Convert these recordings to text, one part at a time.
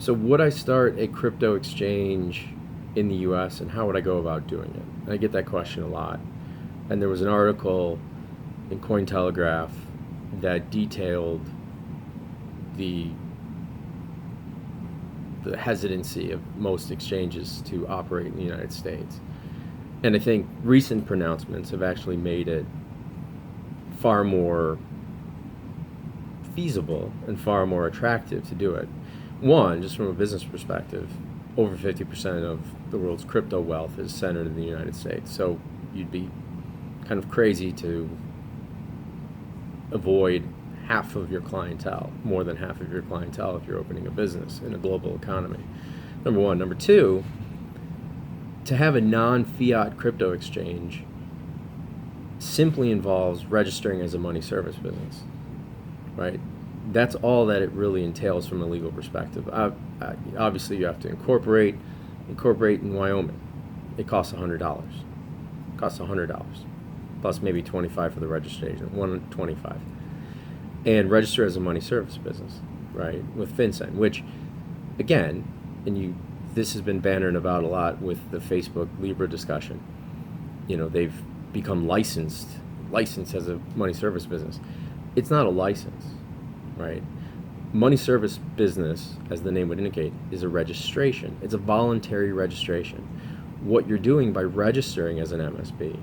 So would I start a crypto exchange in the US, and how would I go about doing it? And I get that question a lot. And there was an article in Cointelegraph that detailed the the hesitancy of most exchanges to operate in the United States. And I think recent pronouncements have actually made it far more feasible and far more attractive to do it. One, just from a business perspective, over 50% of the world's crypto wealth is centered in the United States. So you'd be kind of crazy to avoid half of your clientele, more than half of your clientele, if you're opening a business in a global economy. Number one. Number two, to have a non-fiat crypto exchange simply involves registering as a money service business, right? That's all that it really entails from a legal perspective. Obviously, you have to incorporate in Wyoming. It costs $100. It costs $100 plus maybe $25 for the registration, $125, and register as a money service business, right? With FinCEN, which, again, this has been bannered about a lot with the Facebook Libra discussion. They've become licensed as a money service business. It's not a license, right? Money service business, as the name would indicate, is a registration. It's a voluntary registration. What you're doing by registering as an MSB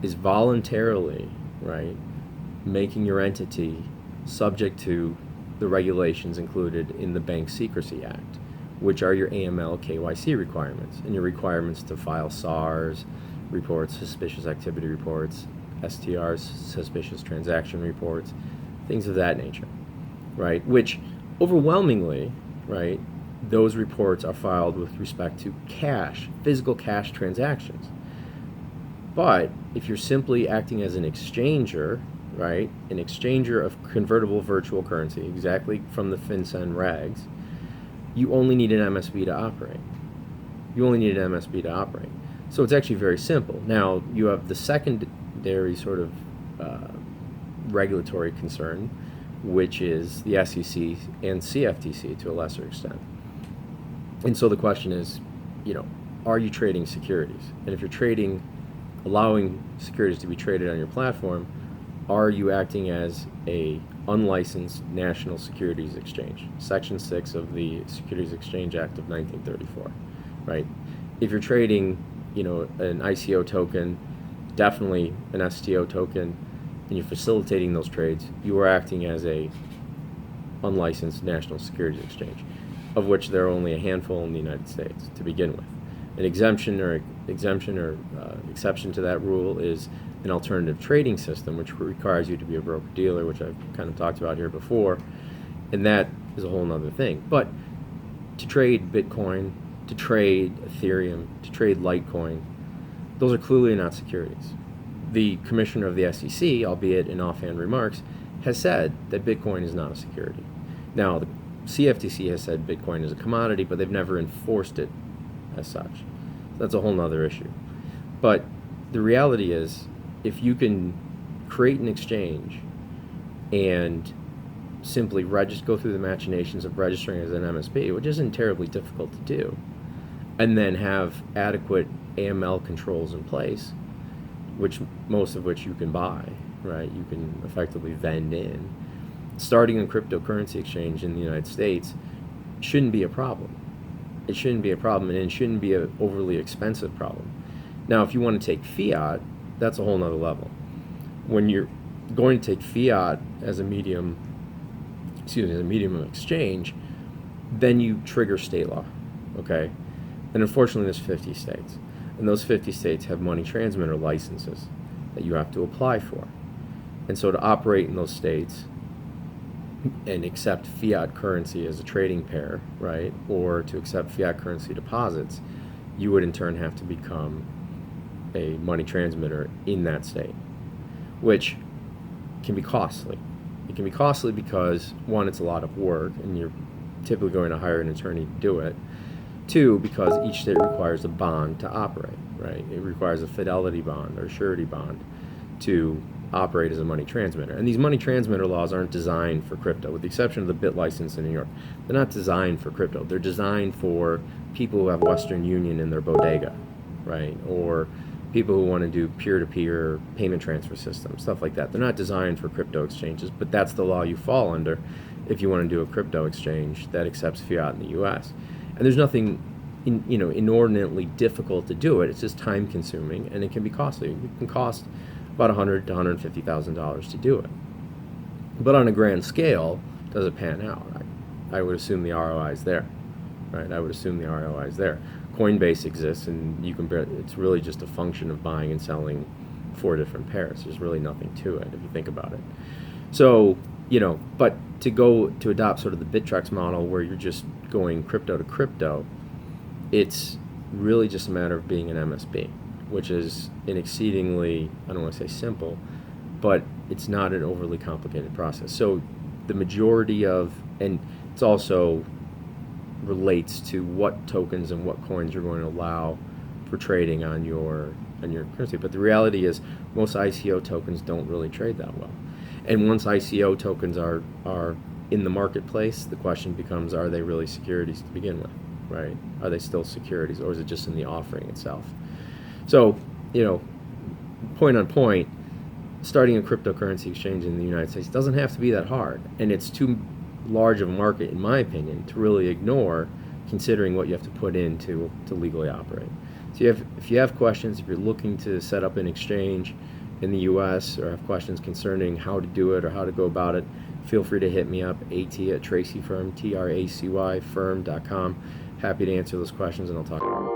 is voluntarily, right, making your entity subject to the regulations included in the Bank Secrecy Act, which are your AML KYC requirements and your requirements to file SARs reports, suspicious activity reports, STRs, suspicious transaction reports, things of that nature, right? Which overwhelmingly, right, those reports are filed with respect to cash, physical cash transactions. But if you're simply acting as an exchanger, right, an exchanger of convertible virtual currency, exactly from the FinCEN regs, you only need an MSB to operate. So it's actually very simple. Now, you have the secondary sort of regulatory concern, which is the SEC and CFTC to a lesser extent. And so the question is, are you trading securities? And if you're allowing securities to be traded on your platform, are you acting as a unlicensed national securities exchange? Section 6 of the Securities Exchange Act of 1934, right? If you're trading, an ICO token, definitely an STO token, and you're facilitating those trades, you are acting as a unlicensed national securities exchange, of which there are only a handful in the United States to begin with. An exception to that rule is an alternative trading system, which requires you to be a broker-dealer, which I've kind of talked about here before, and that is a whole other thing. But to trade Bitcoin, to trade Ethereum, to trade Litecoin, those are clearly not securities. The commissioner of the SEC, albeit in offhand remarks, has said that Bitcoin is not a security. Now, the CFTC has said Bitcoin is a commodity, but they've never enforced it as such. That's a whole other issue. But the reality is, if you can create an exchange and simply go through the machinations of registering as an MSB, which isn't terribly difficult to do, and then have adequate AML controls in place, most of which you can buy, right? You can effectively vend in. Starting a cryptocurrency exchange in the United States shouldn't be a problem. It shouldn't be a problem, and it shouldn't be an overly expensive problem. Now, if you want to take fiat, that's a whole nother level. When you're going to take fiat as a medium of exchange, then you trigger state law, okay? And unfortunately, there's 50 states. And those 50 states have money transmitter licenses that you have to apply for. And so to operate in those states and accept fiat currency as a trading pair, right, or to accept fiat currency deposits, you would in turn have to become a money transmitter in that state, which can be costly. It can be costly because, one, it's a lot of work, and you're typically going to hire an attorney to do it. Two, because each state requires a bond to operate, right? It requires a fidelity bond or surety bond to operate as a money transmitter. And these money transmitter laws aren't designed for crypto, with the exception of the bit license in New York. They're not designed for crypto. They're designed for people who have Western Union in their bodega, right? Or people who want to do peer-to-peer payment transfer systems, stuff like that. They're not designed for crypto exchanges, but that's the law you fall under if you want to do a crypto exchange that accepts fiat in the U.S. And there's nothing inordinately difficult to do it. It's just time-consuming, and it can be costly. It can cost about $100,000 to $150,000 to do it. But on a grand scale, does it pan out? I would assume the ROI is there, right? I would assume the ROI is there. Coinbase exists, and it's really just a function of buying and selling 4 different pairs. There's really nothing to it if you think about it. So, but to adopt sort of the Bittrex model where you're just going crypto to crypto, it's really just a matter of being an MSB, which is an exceedingly, I don't want to say simple, but it's not an overly complicated process. So the majority of, and it's also relates to what tokens and what coins you're going to allow for trading on your currency. But the reality is most ICO tokens don't really trade that well. And once ICO tokens are in the marketplace, the question becomes, are they really securities to begin with, right? Are they still securities, or is it just in the offering itself? So, point on point, starting a cryptocurrency exchange in the United States doesn't have to be that hard. And it's too large of a market, in my opinion, to really ignore, considering what you have to put in to legally operate. So if you have questions, if you're looking to set up an exchange in the U.S. or have questions concerning how to do it or how to go about it, feel free to hit me up, at Tracy Firm, TRACY firm.com. Happy to answer those questions, and I'll talk.